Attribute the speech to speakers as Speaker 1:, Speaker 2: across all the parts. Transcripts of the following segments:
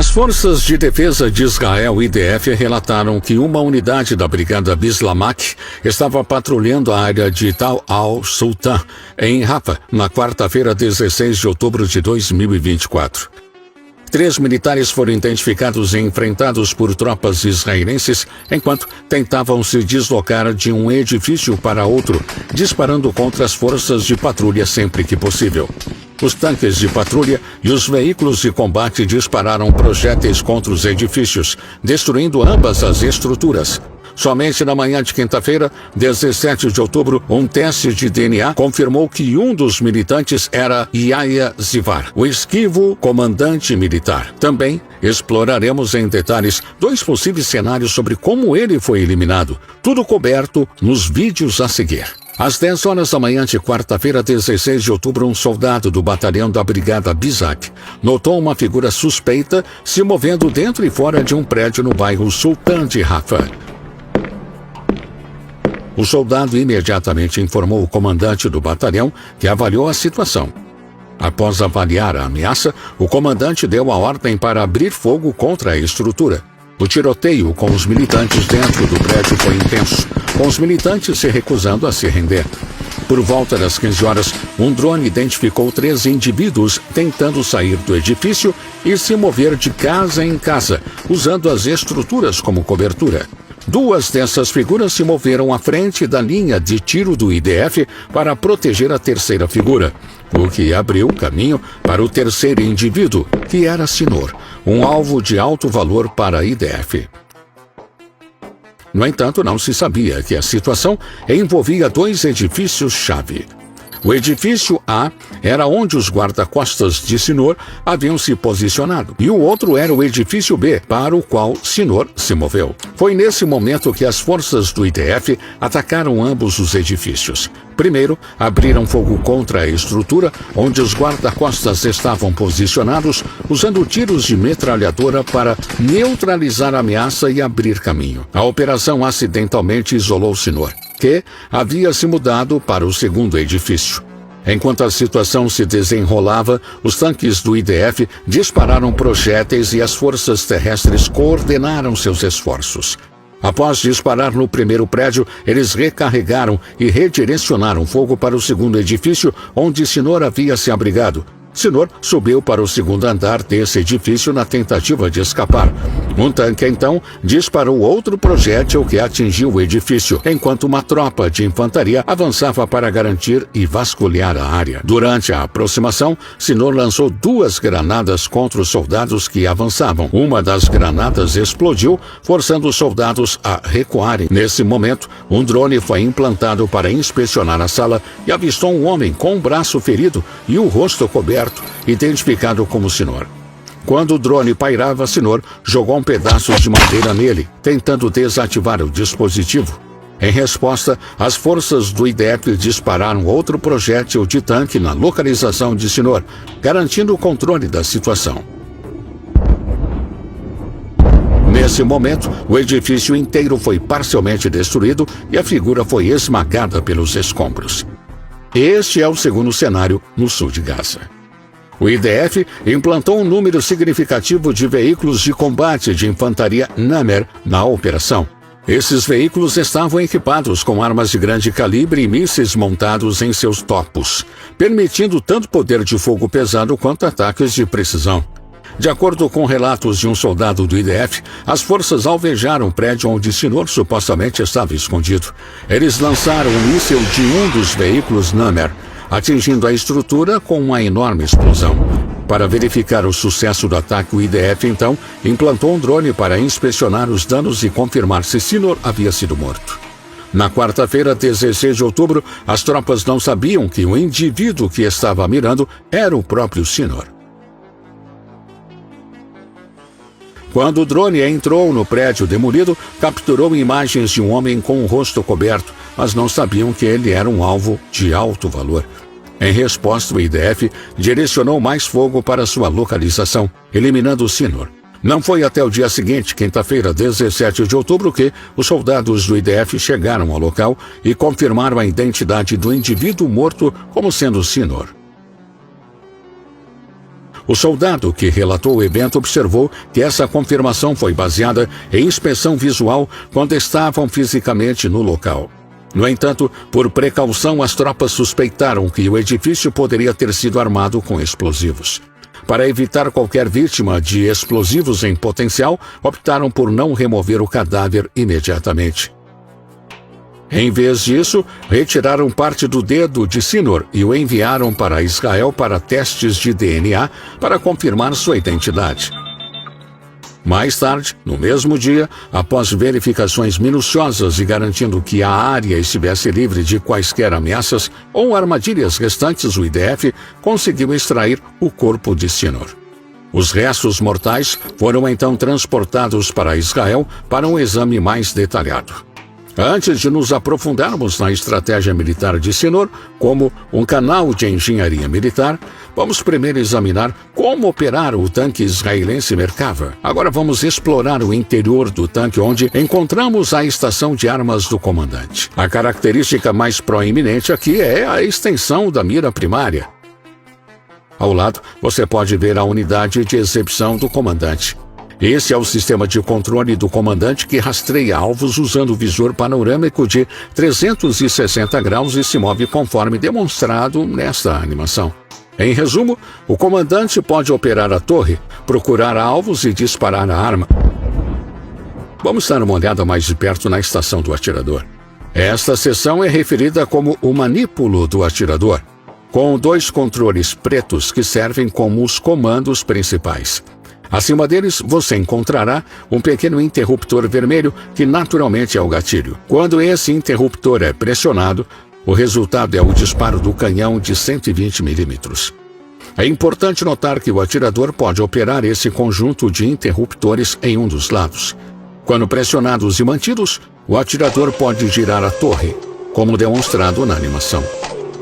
Speaker 1: As Forças de Defesa de Israel, IDF, relataram que uma unidade da Brigada Bislamak estava patrulhando a área de Tal al-Sultan, em Rafah, na quarta-feira, 16 de outubro de 2024. 3 militares foram identificados e enfrentados por tropas israelenses enquanto tentavam se deslocar de um edifício para outro, disparando contra as forças de patrulha sempre que possível. Os tanques de patrulha e os veículos de combate dispararam projéteis contra os edifícios, destruindo ambas as estruturas. Somente na manhã de quinta-feira, 17 de outubro, um teste de DNA confirmou que um dos militantes era Yahya Zivar, o esquivo comandante militar. Também exploraremos em detalhes 2 possíveis cenários sobre como ele foi eliminado, tudo coberto nos vídeos a seguir. Às 10 horas da manhã de quarta-feira, 16 de outubro, um soldado do batalhão da Brigada Bizak notou uma figura suspeita se movendo dentro e fora de um prédio no bairro Sultan de Rafah. O soldado imediatamente informou o comandante do batalhão, que avaliou a situação. Após avaliar a ameaça, o comandante deu a ordem para abrir fogo contra a estrutura. O tiroteio com os militantes dentro do prédio foi intenso, com os militantes se recusando a se render. Por volta das 15 horas, um drone identificou 3 indivíduos tentando sair do edifício e se mover de casa em casa, usando as estruturas como cobertura. 2 dessas figuras se moveram à frente da linha de tiro do IDF para proteger a terceira figura, o que abriu caminho para o terceiro indivíduo, que era Sinor, um alvo de alto valor para a IDF. No entanto, não se sabia que a situação envolvia 2 edifícios-chave. O edifício A era onde os guarda-costas de Sinor haviam se posicionado, e o outro era o edifício B, para o qual Sinor se moveu. Foi nesse momento que as forças do IDF atacaram ambos os edifícios. Primeiro, abriram fogo contra a estrutura onde os guarda-costas estavam posicionados, usando tiros de metralhadora para neutralizar a ameaça e abrir caminho. A operação acidentalmente isolou Sinor, que havia se mudado para o segundo edifício. Enquanto a situação se desenrolava, os tanques do IDF dispararam projéteis e as forças terrestres coordenaram seus esforços. Após disparar no primeiro prédio, eles recarregaram e redirecionaram fogo para o segundo edifício, onde Sinor havia se abrigado. Sinor subiu para o segundo andar desse edifício na tentativa de escapar. Um tanque, então, disparou outro projétil que atingiu o edifício, enquanto uma tropa de infantaria avançava para garantir e vasculhar a área. Durante a aproximação, Sinor lançou 2 granadas contra os soldados que avançavam. Uma das granadas explodiu, forçando os soldados a recuarem. Nesse momento, um drone foi implantado para inspecionar a sala e avistou um homem com o braço ferido e o rosto coberto, identificado como Sinor. Quando o drone pairava, Sinor jogou um pedaço de madeira nele, tentando desativar o dispositivo. Em resposta, as forças do IDF dispararam outro projétil de tanque na localização de Sinor, garantindo o controle da situação. Nesse momento, o edifício inteiro foi parcialmente destruído e a figura foi esmagada pelos escombros. Este é o segundo cenário no sul de Gaza. O IDF implantou um número significativo de veículos de combate de infantaria Namer na operação. Esses veículos estavam equipados com armas de grande calibre e mísseis montados em seus topos, permitindo tanto poder de fogo pesado quanto ataques de precisão. De acordo com relatos de um soldado do IDF, as forças alvejaram o prédio onde Sinor supostamente estava escondido. Eles lançaram um míssil de um dos veículos Namer, atingindo a estrutura com uma enorme explosão. Para verificar o sucesso do ataque, o IDF, então, implantou um drone para inspecionar os danos e confirmar se Sinor havia sido morto. Na quarta-feira, 16 de outubro, as tropas não sabiam que o indivíduo que estava mirando era o próprio Sinor. Quando o drone entrou no prédio demolido, capturou imagens de um homem com o rosto coberto, mas não sabiam que ele era um alvo de alto valor. Em resposta, o IDF direcionou mais fogo para sua localização, eliminando Sinor. Não foi até o dia seguinte, quinta-feira, 17 de outubro, que os soldados do IDF chegaram ao local e confirmaram a identidade do indivíduo morto como sendo Sinor. O soldado que relatou o evento observou que essa confirmação foi baseada em inspeção visual quando estavam fisicamente no local. No entanto, por precaução, as tropas suspeitaram que o edifício poderia ter sido armado com explosivos. Para evitar qualquer vítima de explosivos em potencial, optaram por não remover o cadáver imediatamente. Em vez disso, retiraram parte do dedo de Sinor e o enviaram para Israel para testes de DNA para confirmar sua identidade. Mais tarde, no mesmo dia, após verificações minuciosas e garantindo que a área estivesse livre de quaisquer ameaças ou armadilhas restantes, o IDF conseguiu extrair o corpo de Sinor. Os restos mortais foram então transportados para Israel para um exame mais detalhado. Antes de nos aprofundarmos na estratégia militar de Sinor, como um canal de engenharia militar, vamos primeiro examinar como operar o tanque israelense Merkava. Agora vamos explorar o interior do tanque, onde encontramos a estação de armas do comandante. A característica mais proeminente aqui é a extensão da mira primária. Ao lado, você pode ver a unidade de exibição do comandante. Esse é o sistema de controle do comandante que rastreia alvos usando visor panorâmico de 360 graus e se move conforme demonstrado nesta animação. Em resumo, o comandante pode operar a torre, procurar alvos e disparar a arma. Vamos dar uma olhada mais de perto na estação do atirador. Esta seção é referida como o manípulo do atirador, com 2 controles pretos que servem como os comandos principais. Acima deles, você encontrará um pequeno interruptor vermelho que naturalmente é o gatilho. Quando esse interruptor é pressionado, o resultado é o disparo do canhão de 120 milímetros. É importante notar que o atirador pode operar esse conjunto de interruptores em um dos lados. Quando pressionados e mantidos, o atirador pode girar a torre, como demonstrado na animação.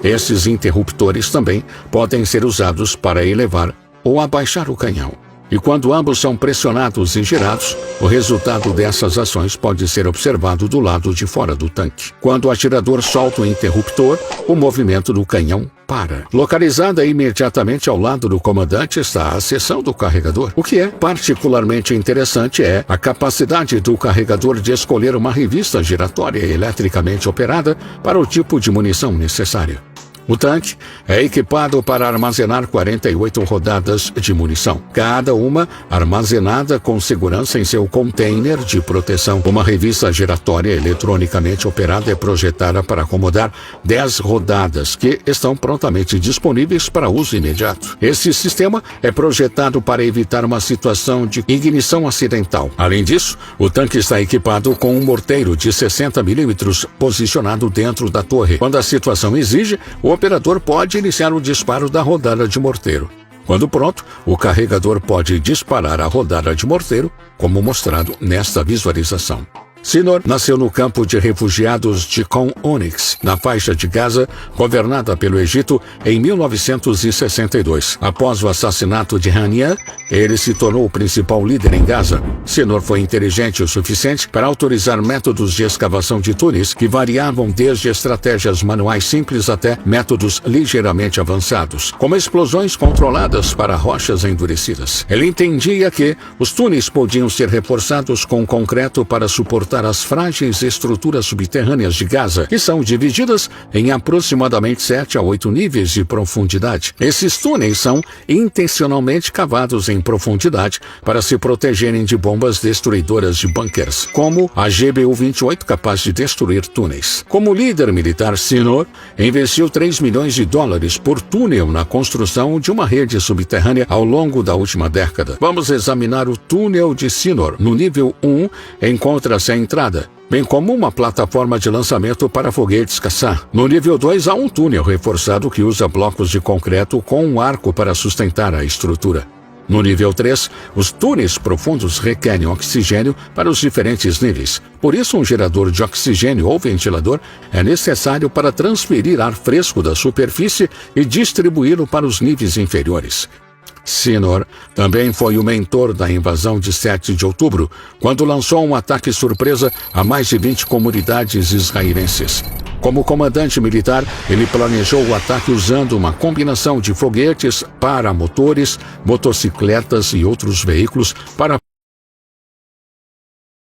Speaker 1: Esses interruptores também podem ser usados para elevar ou abaixar o canhão. E quando ambos são pressionados e girados, o resultado dessas ações pode ser observado do lado de fora do tanque. Quando o atirador solta o interruptor, o movimento do canhão para. Localizada imediatamente ao lado do comandante está a seção do carregador. O que é particularmente interessante é a capacidade do carregador de escolher uma revista giratória eletricamente operada para o tipo de munição necessária. O tanque é equipado para armazenar 48 rodadas de munição, cada uma armazenada com segurança em seu container de proteção. Uma revista giratória eletronicamente operada é projetada para acomodar 10 rodadas que estão prontamente disponíveis para uso imediato. Esse sistema é projetado para evitar uma situação de ignição acidental. Além disso, o tanque está equipado com um morteiro de 60 milímetros posicionado dentro da torre. Quando a situação exige, o operador pode iniciar o disparo da rodada de morteiro. Quando pronto, o carregador pode disparar a rodada de morteiro, como mostrado nesta visualização. Sinor nasceu no campo de refugiados de Khan Yunis, na faixa de Gaza, governada pelo Egito, em 1962. Após o assassinato de Hania, ele se tornou o principal líder em Gaza. Sinor foi inteligente o suficiente para autorizar métodos de escavação de túneis que variavam desde estratégias manuais simples até métodos ligeiramente avançados, como explosões controladas para rochas endurecidas. Ele entendia que os túneis podiam ser reforçados com concreto para suportar as frágeis estruturas subterrâneas de Gaza, que são divididas em aproximadamente 7 a 8 níveis de profundidade. Esses túneis são intencionalmente cavados em profundidade para se protegerem de bombas destruidoras de bunkers, como a GBU-28, capaz de destruir túneis. Como líder militar, Sinor investiu $3 milhões por túnel na construção de uma rede subterrânea ao longo da última década. Vamos examinar o túnel de Sinor. No nível 1, encontra-se a entrada, bem como uma plataforma de lançamento para foguetes caçar. No nível 2 há um túnel reforçado que usa blocos de concreto com um arco para sustentar a estrutura. No nível 3, os túneis profundos requerem oxigênio para os diferentes níveis. Por isso, um gerador de oxigênio ou ventilador é necessário para transferir ar fresco da superfície e distribuí-lo para os níveis inferiores. Sinor também foi o mentor da invasão de 7 de outubro, quando lançou um ataque surpresa a mais de 20 comunidades israelenses. Como comandante militar, ele planejou o ataque usando uma combinação de foguetes, paramotores, motocicletas e outros veículos para